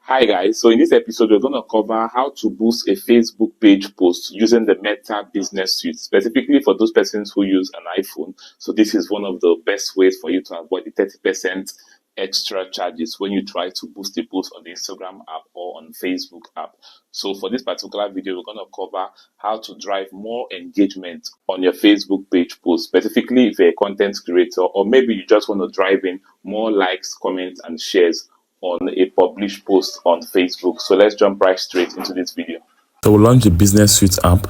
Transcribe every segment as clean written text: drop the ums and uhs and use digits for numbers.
Hi guys, so in this episode we're going to cover how to boost a Facebook page post using the Meta Business Suite, specifically for those persons who use an iPhone. So this is one of the best ways for you to avoid the 30% extra charges when you try to boost a post on the Instagram app or on Facebook app. So for this particular video, we're going to cover how to drive more engagement on your Facebook page post, specifically if you're a content creator, or maybe you just want to drive in more likes, comments, and shares on a published post on Facebook. So let's jump right straight into this video. So we'll launch the Business Suite app.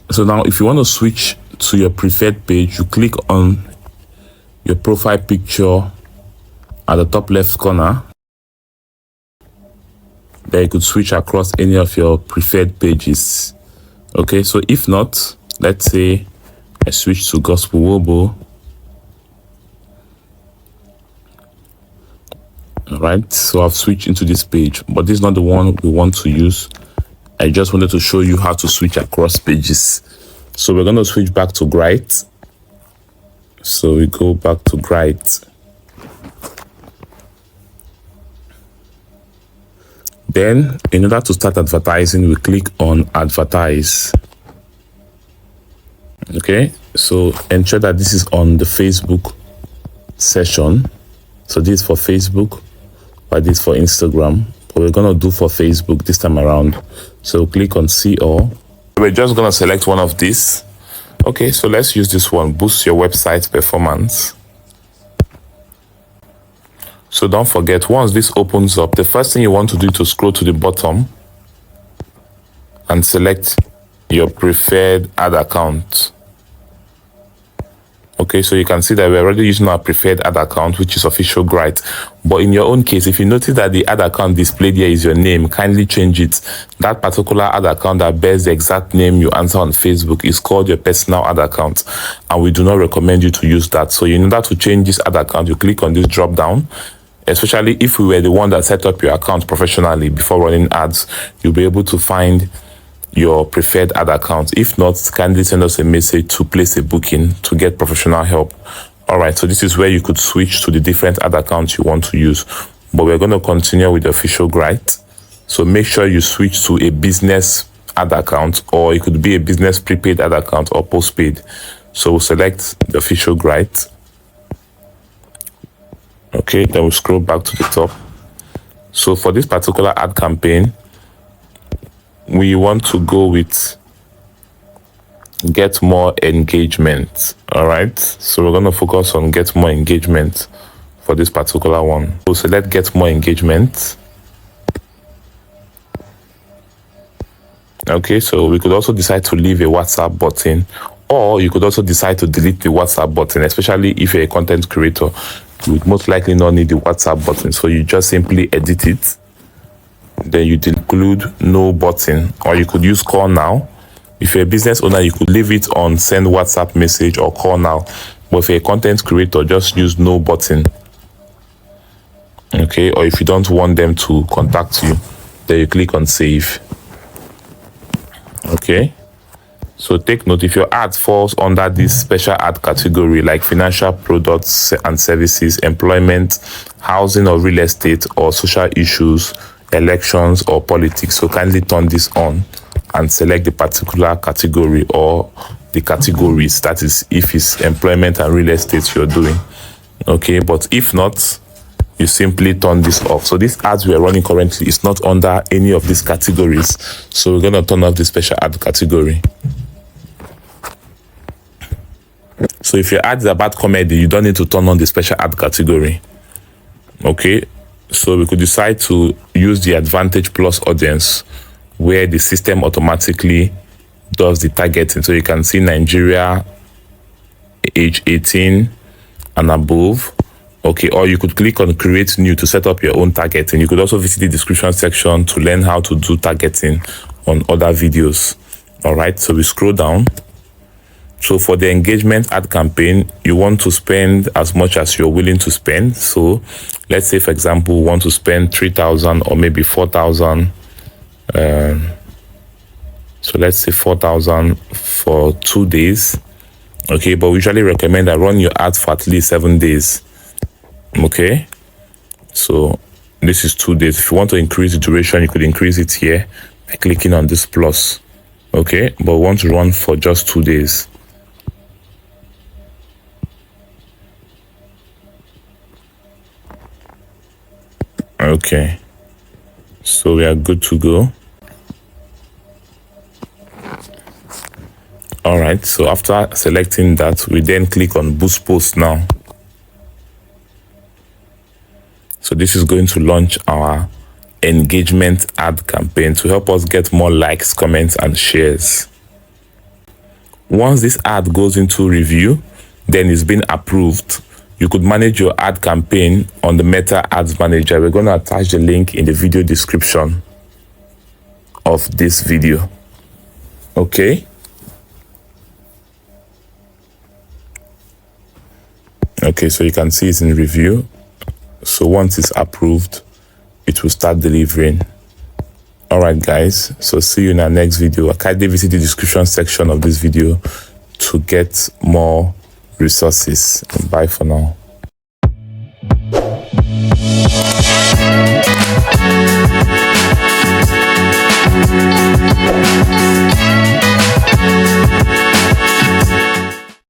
So now if you want to switch to your preferred page, you click on your profile picture at the top left corner. There you could switch across any of your preferred pages. Okay, so if not, let's say I switch to Gospel Wobo. Alright, so I've switched into this page, but this is not the one we want to use. I just wanted to show you how to switch across pages. So we're going to switch back to Grite. So we go back to Grite. Then, in order to start advertising, we click on Advertise. Okay, so ensure that this is on the Facebook session. So this is for Facebook, but this is for Instagram. But we're going to do for Facebook this time around. So click on See All. We're just going to select one of these. Okay, so let's use this one. Boost your website performance. So don't forget, once this opens up, the first thing you want to do is to scroll to the bottom and select your preferred ad account. Okay, so you can see that we're already using our preferred ad account, which is Official Grite. But in your own case, if you notice that the ad account displayed here is your name, kindly change it. That particular ad account that bears the exact name you answer on Facebook is called your personal ad account, and we do not recommend you to use that. So in order to change this ad account, you click on this drop down. Especially if we were the one that set up your account professionally before running ads, you'll be able to find your preferred ad account. If not, kindly send us a message to place a booking to get professional help. All right, so this is where you could switch to the different ad accounts you want to use. But we're going to continue with the Official Grite. So make sure you switch to a business ad account, or it could be a business prepaid ad account or postpaid. So we'll select the Official Grite. Okay, then we'll scroll back to the top. So for this particular ad campaign, we want to go with get more engagement. All right, so we're going to focus on get more engagement for this particular one. So select get more engagement. Okay, so we could also decide to leave a WhatsApp button, or you could also decide to delete the WhatsApp button, especially if you're a content creator. You would most likely not need the WhatsApp button, so you just simply edit it. Then you include no button, or you could use call now. If you're a business owner, you could leave it on send WhatsApp message or call now. But if you're a content creator, just use no button. Okay, or if you don't want them to contact you, then you click on save. Okay, so take note, if your ad falls under this special ad category like financial products and services, employment, housing or real estate, or social issues, elections or politics, so kindly turn this on and select the particular category or the categories. That is, if it's employment and real estate you're doing. Okay, but if not, you simply turn this off. So this ads we are running currently is not under any of these categories, so we're going to turn off the special ad category. So if your ad is about comedy, you don't need to turn on the special ad category. Okay, so we could decide to use the Advantage Plus audience, where the system automatically does the targeting. So you can see Nigeria, age 18 and above. Okay, or you could click on create new to set up your own targeting. You could also visit the description section to learn how to do targeting on other videos. All right, so we scroll down. So for the engagement ad campaign, you want to spend as much as you're willing to spend. So let's say, for example, we want to spend 3,000 or maybe 4,000. So let's say 4,000 for 2 days. Okay, but we usually recommend that run your ads for at least 7 days. Okay, so This is 2 days. If you want to increase the duration, you could increase it here by clicking on this plus. Okay, but we want to run for just 2 days. Okay, so we are good to go. All right, so after selecting that, we then click on boost post now. So this is going to launch our engagement ad campaign to help us get more likes, comments, and shares. Once this ad goes into review, then it's been approved. You could manage your ad campaign on the Meta Ads Manager. We're going to attach the link in the video description of this video. Okay. Okay, so you can see it's in review. So once it's approved, it will start delivering. All right, guys. So see you in our next video. Kindly visit the description section of this video to get more resources. And bye for now.